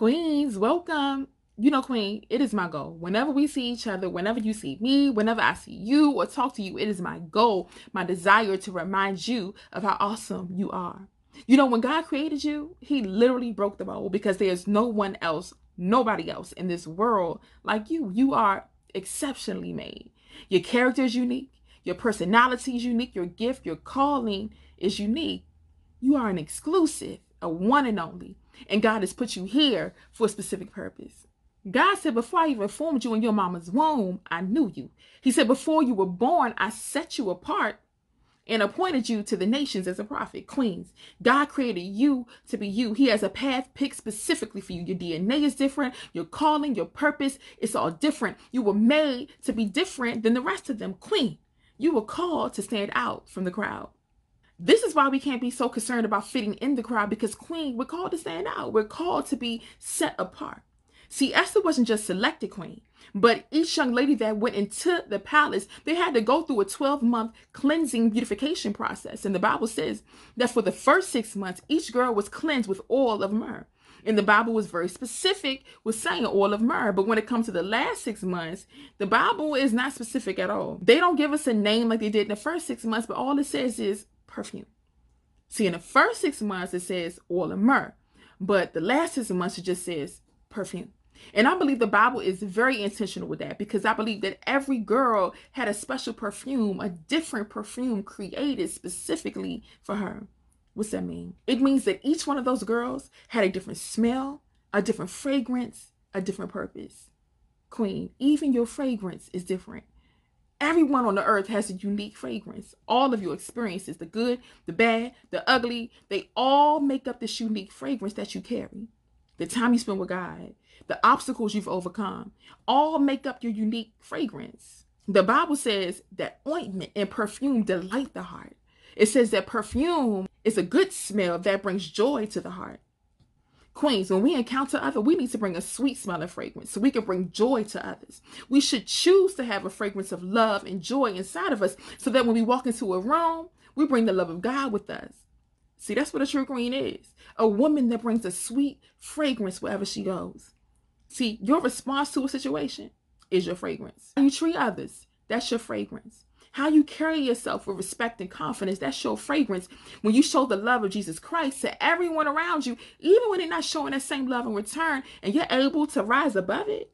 Queens, welcome. You know, Queen, it is my goal. Whenever we see each other, whenever you see me, whenever I see you or talk to you, it is my goal, my desire to remind you of how awesome you are. You know, when God created you, he literally broke the mold because there's no one else, nobody else in this world like you. You are exceptionally made. Your character is unique. Your personality is unique. Your gift, your calling is unique. You are an exclusive, a one and only. And God has put you here for a specific purpose. God said, before I even formed you in your mama's womb, I knew you. He said, before you were born, I set you apart and appointed you to the nations as a prophet. Queens, God created you to be you. He has a path picked specifically for you. Your DNA is different. Your calling, your purpose, it's all different. You were made to be different than the rest of them. Queen, you were called to stand out from the crowd. This is why we can't be so concerned about fitting in the crowd, because Queen, we're called to stand out. We're called to be set apart. See, Esther wasn't just selected queen, but each young lady that went into the palace, they had to go through a 12-month cleansing beautification process. And the Bible says that for the first 6 months, each girl was cleansed with oil of myrrh. And the Bible was very specific with saying oil of myrrh. But when it comes to the last 6 months, the Bible is not specific at all. They don't give us a name like they did in the first 6 months, but all it says is perfume. See, in the first 6 months, it says oil of myrrh. But the last 6 months, it just says perfume. And I believe the Bible is very intentional with that, because I believe that every girl had a special perfume, a different perfume created specifically for her. What's that mean? It means that each one of those girls had a different smell, a different fragrance, a different purpose. Queen, even your fragrance is different. Everyone on the earth has a unique fragrance. All of your experiences, the good, the bad, the ugly, they all make up this unique fragrance that you carry. The time you spend with God, the obstacles you've overcome, all make up your unique fragrance. The Bible says that ointment and perfume delight the heart. It says that perfume is a good smell that brings joy to the heart. Queens, when we encounter others, we need to bring a sweet smelling fragrance so we can bring joy to others. We should choose to have a fragrance of love and joy inside of us so that when we walk into a room, we bring the love of God with us. See, that's what a true queen is. A woman that brings a sweet fragrance wherever she goes. See, your response to a situation is your fragrance. How you treat others, that's your fragrance. How you carry yourself with respect and confidence, that's your fragrance. When you show the love of Jesus Christ to everyone around you, even when they're not showing that same love in return, and you're able to rise above it,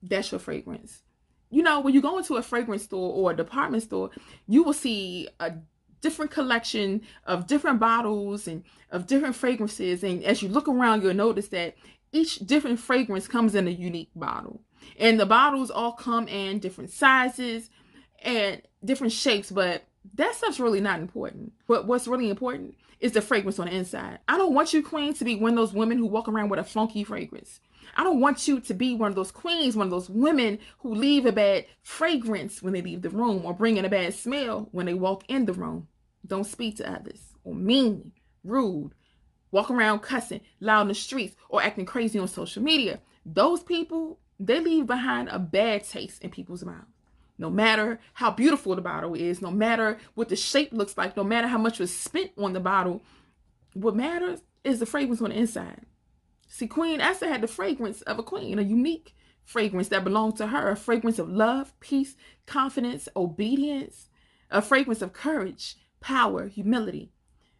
that's your fragrance. You know, when you go into a fragrance store or a department store, you will see a different collection of different bottles and of different fragrances. And as you look around, you'll notice that each different fragrance comes in a unique bottle. And the bottles all come in different sizes and different shapes, but that stuff's really not important. But what's really important is the fragrance on the inside. I don't want you, queen, to be one of those women who walk around with a funky fragrance. I don't want you to be one of those queens, one of those women who leave a bad fragrance when they leave the room, or bring in a bad smell when they walk in the room. Don't speak to others, or mean, rude, walk around cussing loud in the streets, or acting crazy on social media. Those people, they leave behind a bad taste in people's mouths. No matter how beautiful the bottle is, no matter what the shape looks like, no matter how much was spent on the bottle, what matters is the fragrance on the inside. See, Queen Esther had the fragrance of a queen, a unique fragrance that belonged to her, a fragrance of love, peace, confidence, obedience, a fragrance of courage, power, humility.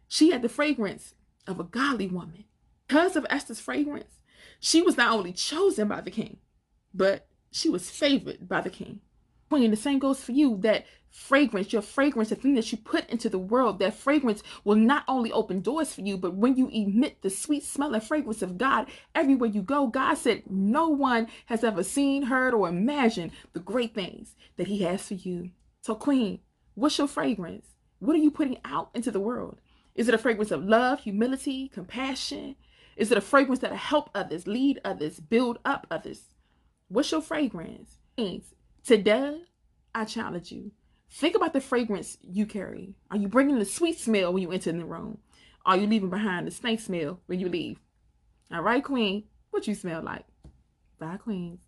She had the fragrance of a godly woman. Because of Esther's fragrance, she was not only chosen by the king, but she was favored by the king. Queen, the same goes for you. That fragrance, your fragrance, the thing that you put into the world, that fragrance will not only open doors for you, but when you emit the sweet smelling fragrance of God everywhere you go, God said no one has ever seen, heard, or imagined the great things that he has for you. So Queen, what's your fragrance? What are you putting out into the world? Is it a fragrance of love, humility, compassion? Is it a fragrance that'll help others, lead others, build up others? What's your fragrance? Today, I challenge you. Think about the fragrance you carry. Are you bringing the sweet smell when you enter the room? Are you leaving behind the stank smell when you leave? All right, Queen, what you smell like? Bye, Queens.